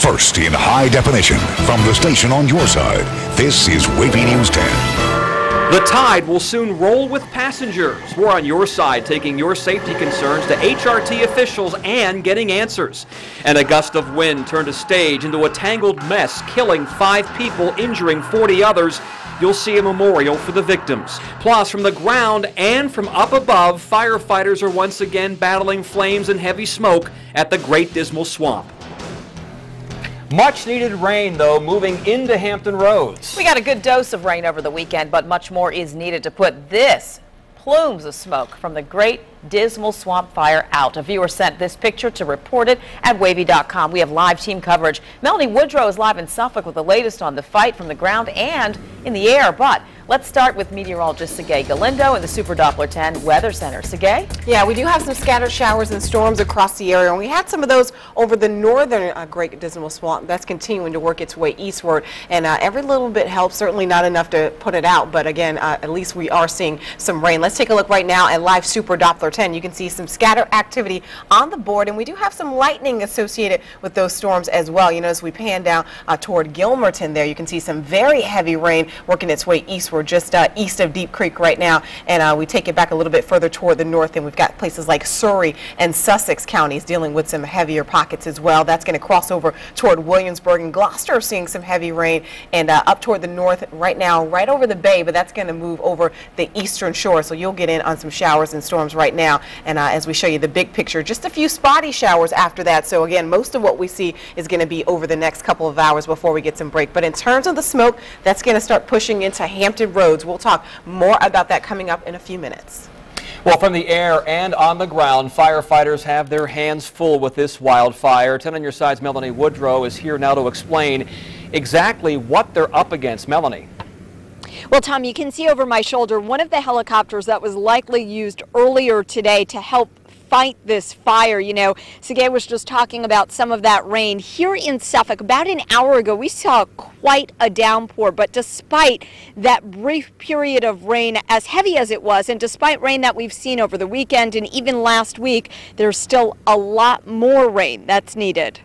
First in high definition from the station on your side, this is WAVY News 10. The tide will soon roll with passengers. We're on your side, taking your safety concerns to HRT officials and getting answers. And a gust of wind turned a stage into a tangled mess, killing 5 people, injuring 40 others. You'll see a memorial for the victims. Plus, from the ground and from up above, firefighters are once again battling flames and heavy smoke at the Great Dismal Swamp. Much needed rain, though, moving into Hampton Roads. We got a good dose of rain over the weekend, but much more is needed to put this plumes of smoke from the Great Dismal Swamp fire out. A viewer sent this picture to report it at WAVY.com. We have live team coverage. Melanie Woodrow is live in Suffolk with the latest on the fight from the ground and in the air. But let's start with meteorologist Sergey Galindo in the Super Doppler 10 Weather Center. Sergey? Yeah, we do have some scattered showers and storms across the area, and we had some of those over the northern Great Dismal Swamp. That's continuing to work its way eastward, and every little bit helps. Certainly not enough to put it out, but again, at least we are seeing some rain. Let's take a look right now at live Super Doppler 10. You can see some scattered activity on the board, and we do have some lightning associated with those storms as well. You know, as we pan down toward Gilmerton there, you can see some very heavy rain working its way eastward, just east of Deep Creek right now, and we take it back a little bit further toward the north, and we've got places like Surrey and Sussex counties dealing with some heavier pockets as well. That's going to cross over toward Williamsburg, and Gloucester seeing some heavy rain, and up toward the north right now, right over the bay, but that's going to move over the eastern shore, so you'll get in on some showers and storms right now. And as we show you the big picture, just a few spotty showers after that. So again, most of what we see is going to be over the next couple of hours before we get some break. But in terms of the smoke, that's going to start pushing into Hampton Roads. We'll talk more about that coming up in a few minutes. Well, from the air and on the ground, firefighters have their hands full with this wildfire. 10 on your side's Melanie Woodrow is here now to explain exactly what they're up against. Melanie. Well, Tom, you can see over my shoulder one of the helicopters that was likely used earlier today to help fight this fire. You know, Sergey was just talking about some of that rain. Here in Suffolk, about an hour ago, we saw quite a downpour, but despite that brief period of rain, as heavy as it was, and despite rain that we've seen over the weekend and even last week, there's still a lot more rain that's needed.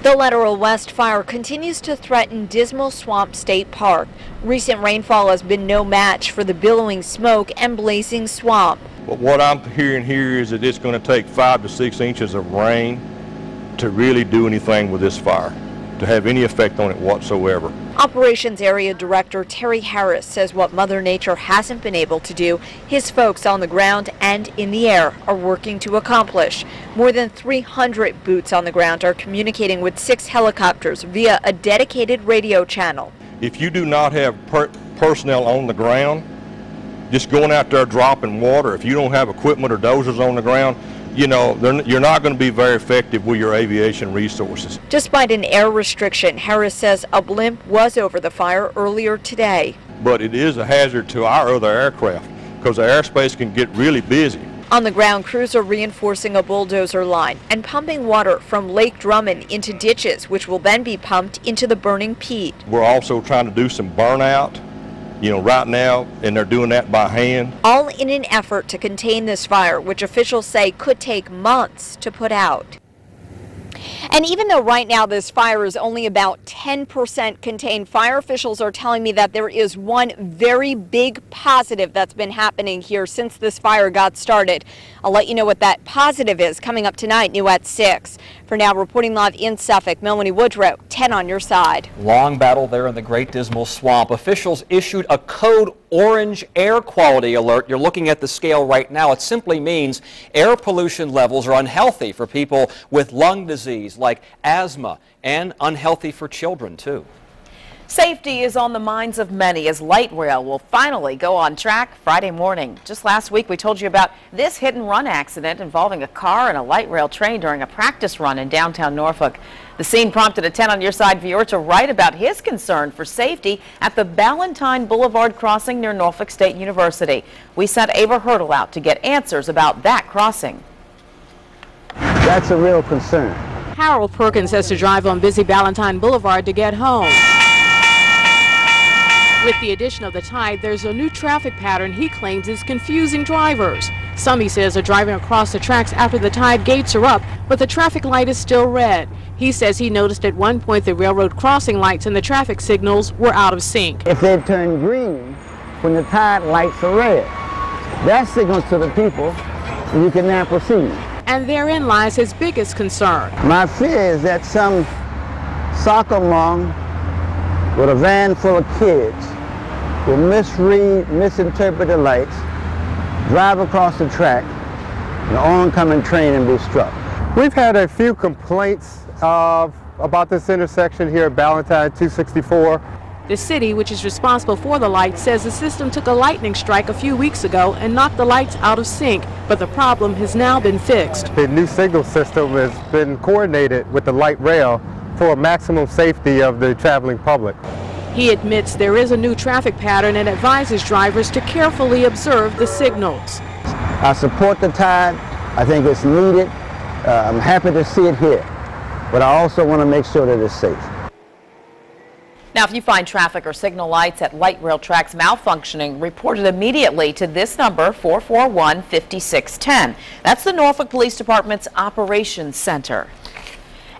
The Lateral West fire continues to threaten Dismal Swamp State Park. Recent rainfall has been no match for the billowing smoke and blazing swamp. But what I'm hearing here is that it's going to take 5 to 6 inches of rain to really do anything with this fire, to have any effect on it whatsoever. Operations Area Director Terry Harris says what Mother Nature hasn't been able to do, his folks on the ground and in the air are working to accomplish. More than 300 boots on the ground are communicating with 6 helicopters via a dedicated radio channel. If you do not have personnel on the ground, just going out there dropping water, if you don't have equipment or dozers on the ground, you know, you're not going to be very effective with your aviation resources. Despite an air restriction, Harris says a blimp was over the fire earlier today. But it is a hazard to our other aircraft because the airspace can get really busy. On the ground, crews are reinforcing a bulldozer line and pumping water from Lake Drummond into ditches, which will then be pumped into the burning peat. We're also trying to do some burnout, you know, right now, and they're doing that by hand. All in an effort to contain this fire, which officials say could take months to put out. And even though right now this fire is only about 10% contained, fire officials are telling me that there is one very big positive that's been happening here since this fire got started. I'll let you know what that positive is coming up tonight, new at 6. For now, reporting live in Suffolk, Melanie Woodrow, 10 on your side. Long battle there in the Great Dismal Swamp. Officials issued a code orange air quality alert. You're looking at the scale right now. It simply means air pollution levels are unhealthy for people with lung disease like asthma, and unhealthy for children too. Safety is on the minds of many as light rail will finally go on track Friday morning. Just last week we told you about this hit and run accident involving a car and a light rail train during a practice run in downtown Norfolk. The scene prompted a 10 on your side viewer to write about his concern for safety at the Ballantyne Boulevard crossing near Norfolk State University. We sent Ava Hurdle out to get answers about that crossing. That's a real concern. Harold Perkins has to drive on busy Ballantyne Boulevard to get home. With the addition of the tide, there's a new traffic pattern he claims is confusing drivers. Some, he says, are driving across the tracks after the tide gates are up, but the traffic light is still red. He says he noticed at one point the railroad crossing lights and the traffic signals were out of sync. If they turn green when the tide lights are red, that signals to the people you can now proceed. And therein lies his biggest concern. My fear is that some soccer mom with a van full of kids will misinterpret the lights, drive across the track, an oncoming train, and be struck. We've had a few complaints about this intersection here at Ballantyne 264. The city, which is responsible for the lights, says the system took a lightning strike a few weeks ago and knocked the lights out of sync, but the problem has now been fixed. The new signal system has been coordinated with the light rail for maximum safety of the traveling public. He admits there is a new traffic pattern and advises drivers to carefully observe the signals. I support the tide. I think it's needed. I'm happy to see it here, but I also want to make sure that it's safe. Now, if you find traffic or signal lights at light rail tracks malfunctioning, report it immediately to this number, 441-5610. That's the Norfolk Police Department's Operations Center.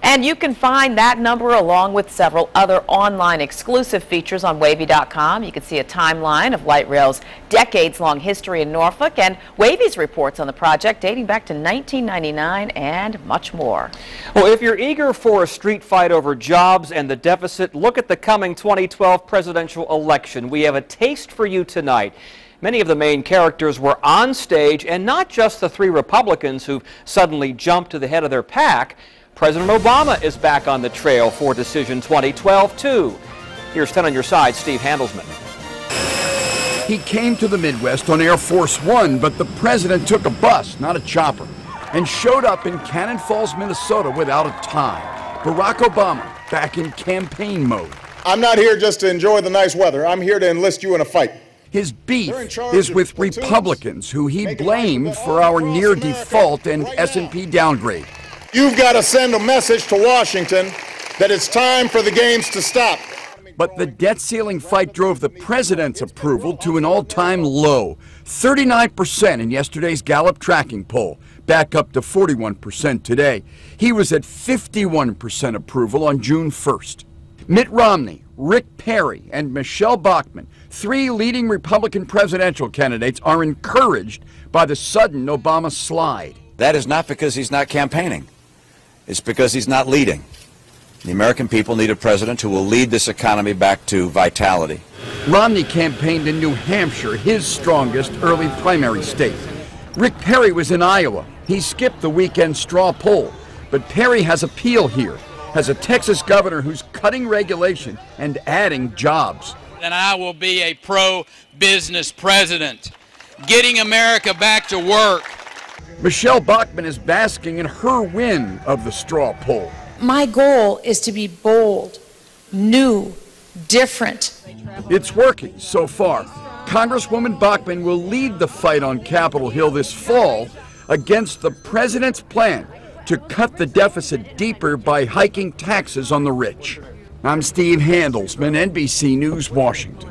And you can find that number along with several other online exclusive features on WAVY.com. You can see a timeline of light rail's decades-long history in Norfolk and WAVY's reports on the project dating back to 1999 and much more. Well, if you're eager for a street fight over jobs and the deficit, look at the coming 2012 presidential election. We have a taste for you tonight. Many of the main characters were on stage, and not just the three Republicans who've suddenly jumped to the head of their pack. President Obama is back on the trail for Decision 2012, too. Here's 10 on your side, Steve Handelsman. He came to the Midwest on Air Force One, but the president took a bus, not a chopper, and showed up in Cannon Falls, Minnesota without a tie. Barack Obama back in campaign mode. I'm not here just to enjoy the nice weather. I'm here to enlist you in a fight. His beef is with Republicans, who he blamed for our near default and S&P downgrade. You've got to send a message to Washington that it's time for the games to stop. But the debt ceiling fight drove the president's approval to an all-time low, 39% in yesterday's Gallup tracking poll, back up to 41% today. He was at 51% approval on June 1st. Mitt Romney, Rick Perry, and Michelle Bachmann, three leading Republican presidential candidates, are encouraged by the sudden Obama slide. That is not because he's not campaigning. It's because he's not leading. The American people need a president who will lead this economy back to vitality. Romney campaigned in New Hampshire, his strongest early primary state. Rick Perry was in Iowa. He skipped the weekend straw poll. But Perry has appeal here, has a Texas governor who's cutting regulation and adding jobs. And I will be a pro-business president, getting America back to work. Michelle Bachmann is basking in her win of the straw poll. My goal is to be bold, new, different. It's working so far. Congresswoman Bachmann will lead the fight on Capitol Hill this fall against the president's plan to cut the deficit deeper by hiking taxes on the rich. I'm Steve Handelsman, NBC News, Washington.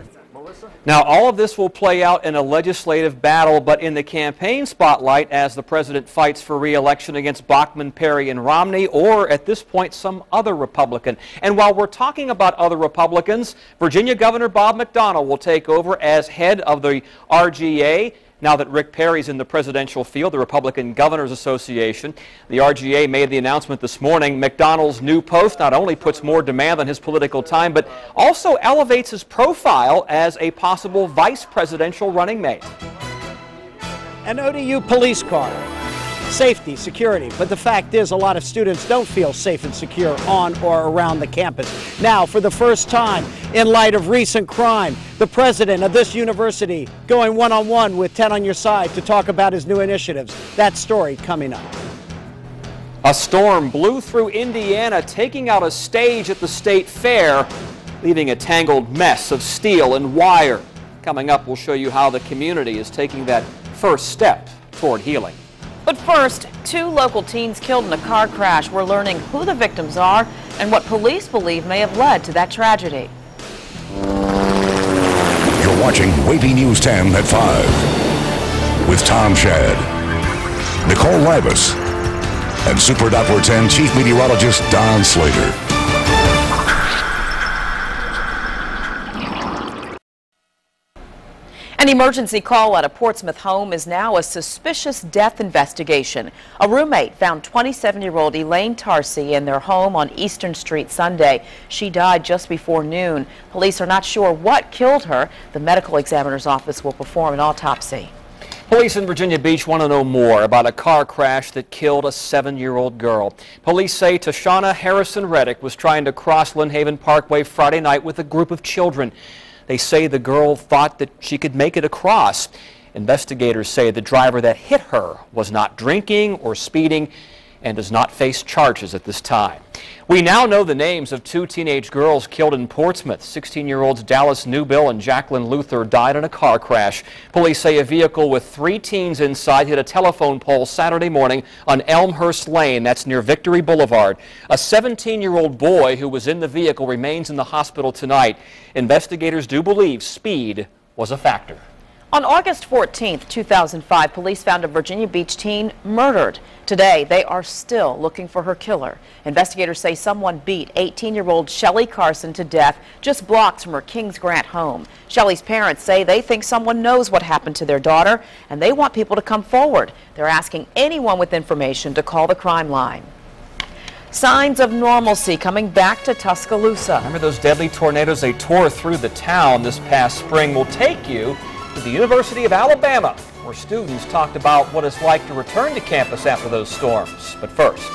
Now, all of this will play out in a legislative battle, but in the campaign spotlight as the president fights for re-election against Bachmann, Perry, and Romney, or at this point, some other Republican. And while we're talking about other Republicans, Virginia Governor Bob McDonnell will take over as head of the RGA. Now that Rick Perry's in the presidential field, the Republican Governors Association, the RGA made the announcement this morning. McDonnell's new post not only puts more demand on his political time, but also elevates his profile as a possible vice presidential running mate. An ODU police car. Safety, security, but the fact is a lot of students don't feel safe and secure on or around the campus. Now, for the first time, in light of recent crime, the president of this university going one-on-one with 10 on your side to talk about his new initiatives. That story coming up. A storm blew through Indiana, taking out a stage at the state fair, leaving a tangled mess of steel and wire. Coming up, we'll show you how the community is taking that first step toward healing. But first, 2 local teens killed in a car crash. We're learning who the victims are and what police believe may have led to that tragedy. You're watching WAVY News 10 at 5 with Tom Shad. Nicole Libas, and Super Doppler 10 Chief Meteorologist Don Slater. An emergency call at a Portsmouth home is now a suspicious death investigation. A roommate found 27-year-old Elaine Tarsi in their home on Eastern Street Sunday. She died just before noon. Police are not sure what killed her. The medical examiner's office will perform an autopsy. Police in Virginia Beach want to know more about a car crash that killed a 7-year-old girl. Police say Tashana Harrison Reddick was trying to cross Lynn Haven Parkway Friday night with a group of children. They say the girl thought that she could make it across. Investigators say the driver that hit her was not drinking or speeding and does not face charges at this time. We now know the names of 2 teenage girls killed in Portsmouth. 16-year-olds Dallas Newbill and Jacqueline Luther died in a car crash. Police say a vehicle with 3 teens inside hit a telephone pole Saturday morning on Elmhurst Lane. That's near Victory Boulevard. A 17-year-old boy who was in the vehicle remains in the hospital tonight. Investigators do believe speed was a factor. On August 14, 2005, police found a Virginia Beach teen murdered. Today, they are still looking for her killer. Investigators say someone beat 18-year-old Shelley Carson to death just blocks from her Kings Grant home. Shelley's parents say they think someone knows what happened to their daughter, and they want people to come forward. They're asking anyone with information to call the crime line. Signs of normalcy coming back to Tuscaloosa. Remember those deadly tornadoes they tore through the town this past spring? Will take you to the University of Alabama, where students talked about what it's like to return to campus after those storms. But first,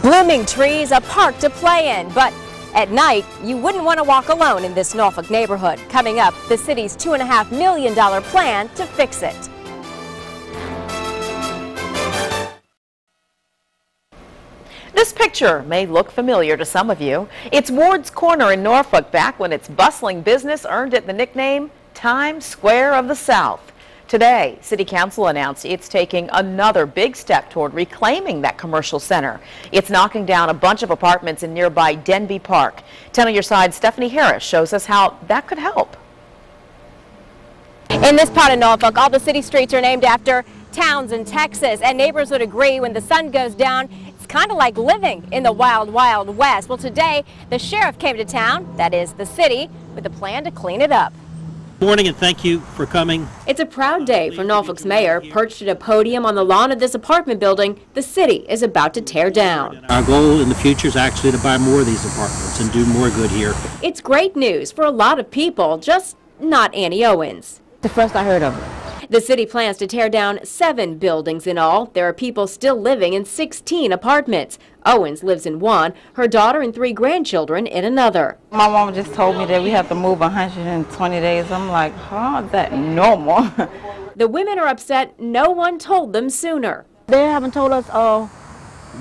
blooming trees, a park to play in, but at night you wouldn't want to walk alone in this Norfolk neighborhood. Coming up, the city's $2.5 million plan to fix it. This picture may look familiar to some of you. It's Ward's Corner in Norfolk, back when its bustling business earned it the nickname Times Square of the South. Today, City Council announced it's taking another big step toward reclaiming that commercial center. It's knocking down a bunch of apartments in nearby Denby Park. 10 on your side, Stephanie Harris shows us how that could help. In this part of Norfolk, all the city streets are named after towns in Texas, and neighbors would agree when the sun goes down, it's kind of like living in the wild, wild west. Well, today, the sheriff came to town, that is the city, with a plan to clean it up. Good morning and thank you for coming. It's a proud day for Norfolk's mayor, perched at a podium on the lawn of this apartment building the city is about to tear down. Our goal in the future is actually to buy more of these apartments and do more good here. It's great news for a lot of people, just not Annie Owens. The first I heard of it. The city plans to tear down 7 buildings in all. There are people still living in 16 apartments. Owens lives in one, her daughter and 3 grandchildren in another. My mom just told me that we have to move 120 days. I'm like, how is that normal? The women are upset no one told them sooner. They haven't told us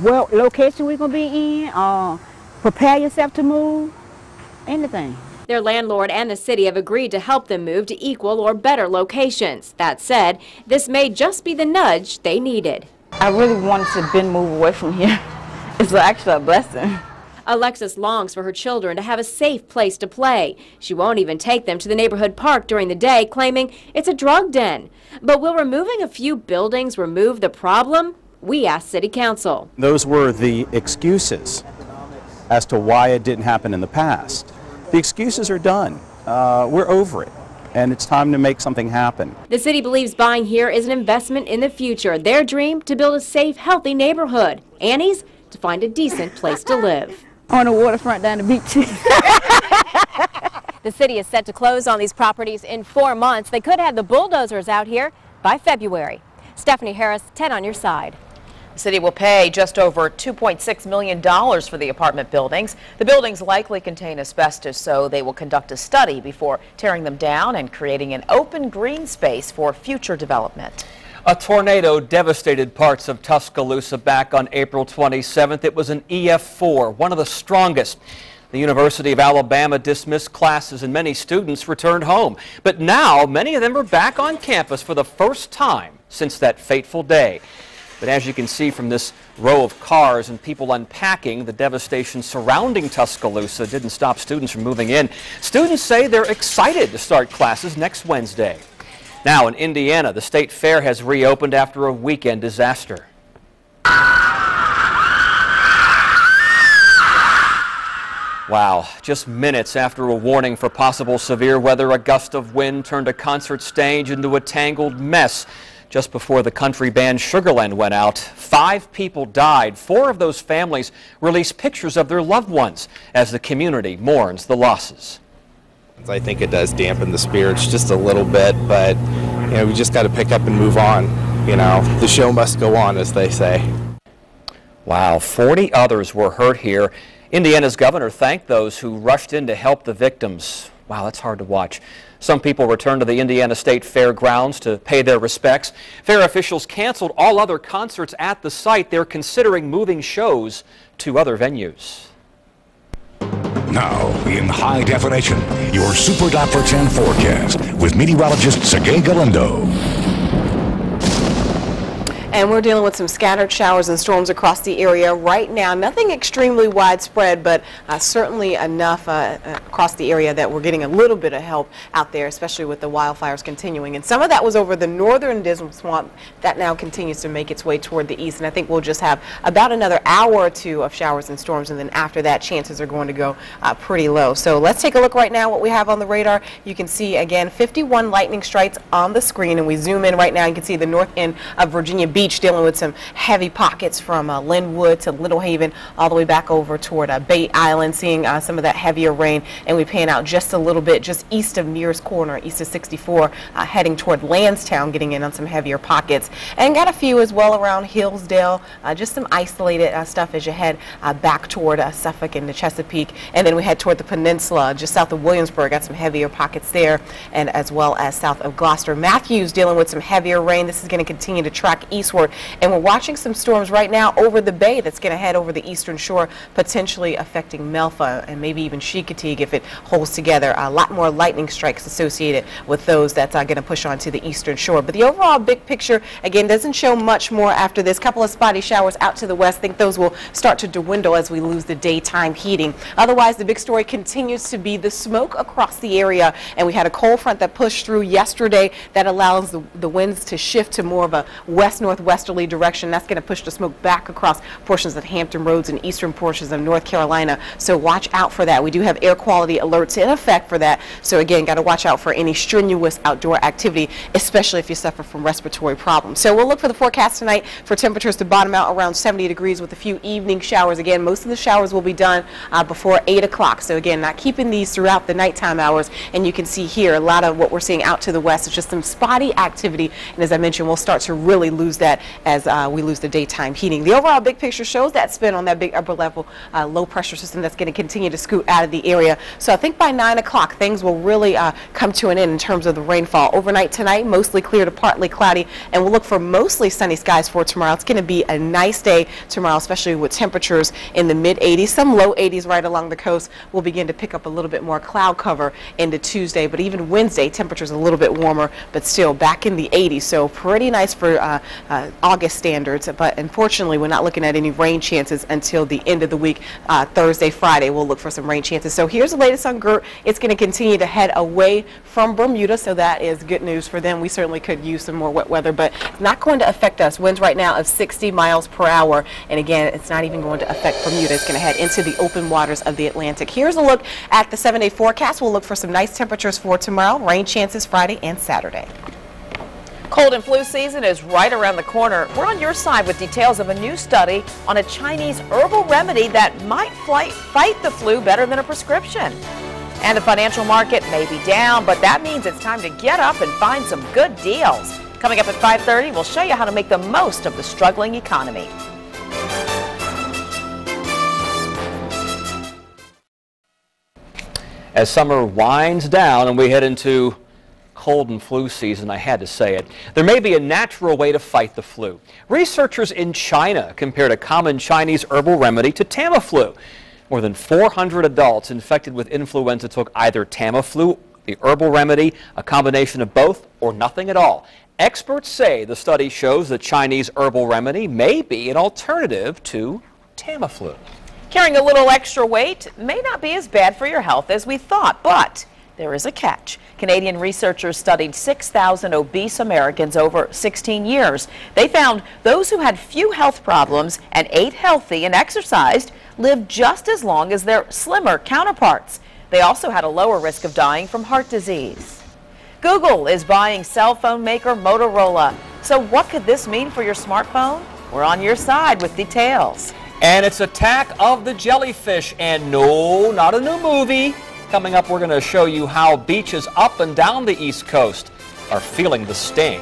what location we're going to be in, prepare yourself to move, anything. Their landlord and the city have agreed to help them move to equal or better locations. That said, this may just be the nudge they needed. I really wanted to move away from here. It's actually a blessing. Alexis longs for her children to have a safe place to play. She won't even take them to the neighborhood park during the day, claiming it's a drug den. But will removing a few buildings remove the problem? We asked City Council. Those were the excuses as to why it didn't happen in the past. The excuses are done. We're over it, and it's time to make something happen. The city believes buying here is an investment in the future. Their dream, to build a safe, healthy neighborhood. Annie's, to find a decent place to live. On the waterfront down the beach. The city is set to close on these properties in 4 months. They could have the bulldozers out here by February. Stephanie Harris, 10 on your side. The city will pay just over $2.6 million for the apartment buildings. The buildings likely contain asbestos, so they will conduct a study before tearing them down and creating an open green space for future development. A tornado devastated parts of Tuscaloosa back on April 27th. It was an EF4, one of the strongest. The University of Alabama dismissed classes and many students returned home. But now many of them are back on campus for the first time since that fateful day. But as you can see from this row of cars and people unpacking, the devastation surrounding Tuscaloosa didn't stop students from moving in. Students say they're excited to start classes next Wednesday. Now in Indiana, the state fair has reopened after a weekend disaster. Wow, just minutes after a warning for possible severe weather, a gust of wind turned a concert stage into a tangled mess. Just before the country band Sugarland went out, 5 people died. 4 of those families released pictures of their loved ones as the community mourns the losses. I think it does dampen the spirits just a little bit, but we just got to pick up and move on. The show must go on, as they say. Wow, 40 others were hurt here. Indiana's governor thanked those who rushed in to help the victims. Wow, that's hard to watch. Some people returned to the Indiana State Fairgrounds to pay their respects. Fair officials canceled all other concerts at the site. They're considering moving shows to other venues. Now, in high definition, your Super Doppler 10 forecast with meteorologist Sergey Galindo. And we're dealing with some scattered showers and storms across the area right now. Nothing extremely widespread, but certainly enough across the area that we're getting a little bit of help out there, especially with the wildfires continuing. And some of that was over the northern Dismal Swamp. That now continues to make its way toward the east. And I think we'll just have about another hour or two of showers and storms. And then after that, chances are going to go pretty low. So let's take a look right now what we have on the radar. You can see, again, 51 lightning strikes on the screen. And we zoom in right now. You can see the north end of Virginia Beach dealing with some heavy pockets from Linwood to Little Haven all the way back over toward Bay Island, seeing some of that heavier rain. And we pan out just a little bit just east of Nearest Corner, east of 64, heading toward Lansdowne, getting in on some heavier pockets. And got a few as well around Hillsdale, just some isolated stuff as you head back toward Suffolk and the Chesapeake. And then we head toward the peninsula just south of Williamsburg, got some heavier pockets there, and as well as south of Gloucester. Matthews dealing with some heavier rain. This is going to continue to track eastward. And we're watching some storms right now over the bay that's going to head over the eastern shore, potentially affecting Melfa and maybe even Chincoteague if it holds together. A lot more lightning strikes associated with those that's going to push onto the eastern shore. But the overall big picture, again, doesn't show much more after this. Couple of spotty showers out to the west. I think those will start to dwindle as we lose the daytime heating. Otherwise, the big story continues to be the smoke across the area. And we had a cold front that pushed through yesterday that allows the winds to shift to more of a west-northwesterly direction. That's going to push the smoke back across portions of Hampton Roads and eastern portions of North Carolina. So watch out for that. We do have air quality alerts in effect for that. So again, got to watch out for any strenuous outdoor activity, especially if you suffer from respiratory problems. So we'll look for the forecast tonight for temperatures to bottom out around 70 degrees with a few evening showers. Again, most of the showers will be done before 8 o'clock. So again, not keeping these throughout the nighttime hours. And you can see here a lot of what we're seeing out to the west is just some spotty activity. And as I mentioned, we'll start to really lose that as we lose the daytime heating. The overall big picture shows that spin on that big upper level low pressure system that's going to continue to scoot out of the area. So I think by 9 o'clock things will really come to an end in terms of the rainfall. Overnight tonight, mostly clear to partly cloudy, and we'll look for mostly sunny skies for tomorrow. It's going to be a nice day tomorrow, especially with temperatures in the mid 80s, some low 80s right along the coast. We'll begin to pick up a little bit more cloud cover into Tuesday, but even Wednesday temperatures a little bit warmer, but still back in the 80s. So pretty nice for August standards, but unfortunately we're not looking at any rain chances until the end of the week. Thursday, Friday we'll look for some rain chances. So here's the latest on GERT. It's going to continue to head away from Bermuda, so that is good news for them. We certainly could use some more wet weather, but it's not going to affect us. Winds right now of 60 miles per hour, and again, it's not even going to affect Bermuda. It's going to head into the open waters of the Atlantic. Here's a look at the 7-day forecast. We'll look for some nice temperatures for tomorrow. Rain chances Friday and Saturday. Cold and flu season is right around the corner. We're on your side with details of a new study on a Chinese herbal remedy that might fight the flu better than a prescription. And the financial market may be down, but that means it's time to get up and find some good deals. Coming up at 5:30, we'll show you how to make the most of the struggling economy. As summer winds down and we head into cold and flu season, I had to say it, there may be a natural way to fight the flu. Researchers in China compared a common Chinese herbal remedy to Tamiflu. More than 400 adults infected with influenza took either Tamiflu, the herbal remedy, a combination of both, or nothing at all. Experts say the study shows the Chinese herbal remedy may be an alternative to Tamiflu. Carrying a little extra weight may not be as bad for your health as we thought, but there is a catch. Canadian researchers studied 6,000 obese Americans over 16 years. They found those who had few health problems and ate healthy and exercised lived just as long as their slimmer counterparts. They also had a lower risk of dying from heart disease. Google is buying cell phone maker Motorola. So what could this mean for your smartphone? We're on your side with details. And it's Attack of the Jellyfish, and no, not a new movie. Coming up, we're going to show you how beaches up and down the East Coast are feeling the sting.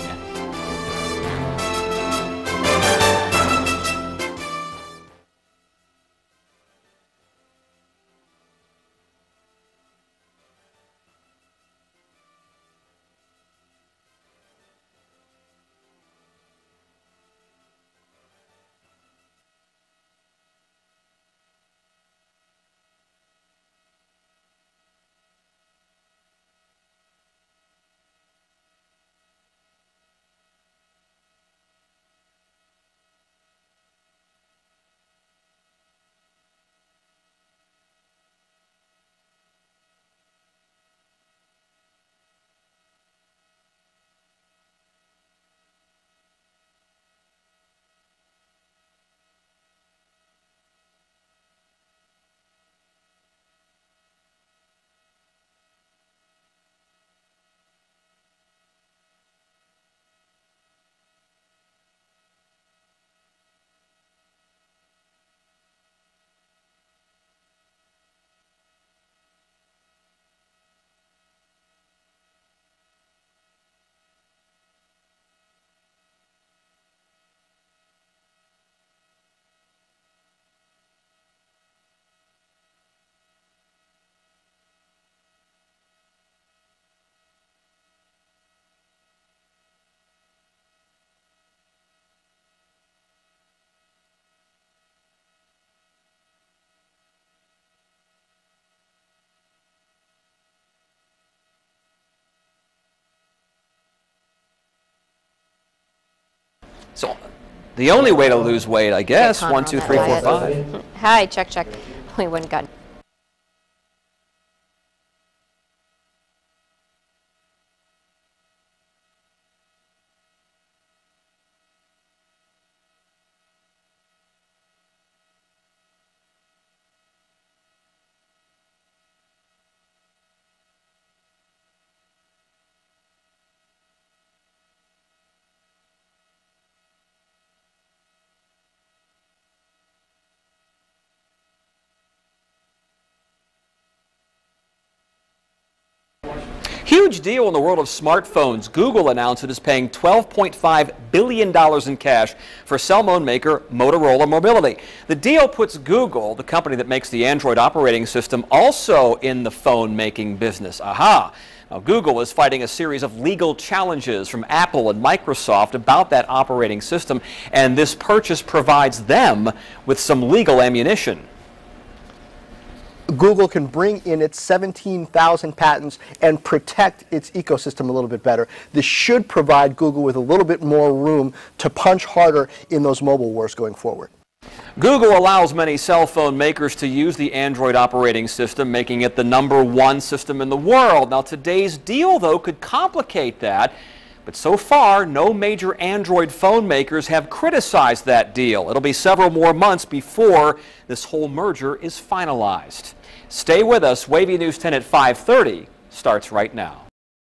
So the only way to lose weight, I guess, 1, 2, 3, 4, 5. Hi, check. Only one gun. Huge deal in the world of smartphones. Google announced it is paying $12.5 billion in cash for cell phone maker Motorola Mobility. The deal puts Google, the company that makes the Android operating system, also in the phone-making business. Aha! Now, Google is fighting a series of legal challenges from Apple and Microsoft about that operating system, and this purchase provides them with some legal ammunition. Google can bring in its 17,000 patents and protect its ecosystem a little bit better. This should provide Google with a little bit more room to punch harder in those mobile wars going forward. Google allows many cell phone makers to use the Android operating system, making it the #1 system in the world. Now, today's deal, though, could complicate that. But so far, no major Android phone makers have criticized that deal. It'll be several more months before this whole merger is finalized. Stay with us. WAVY News 10 at 5:30 starts right now.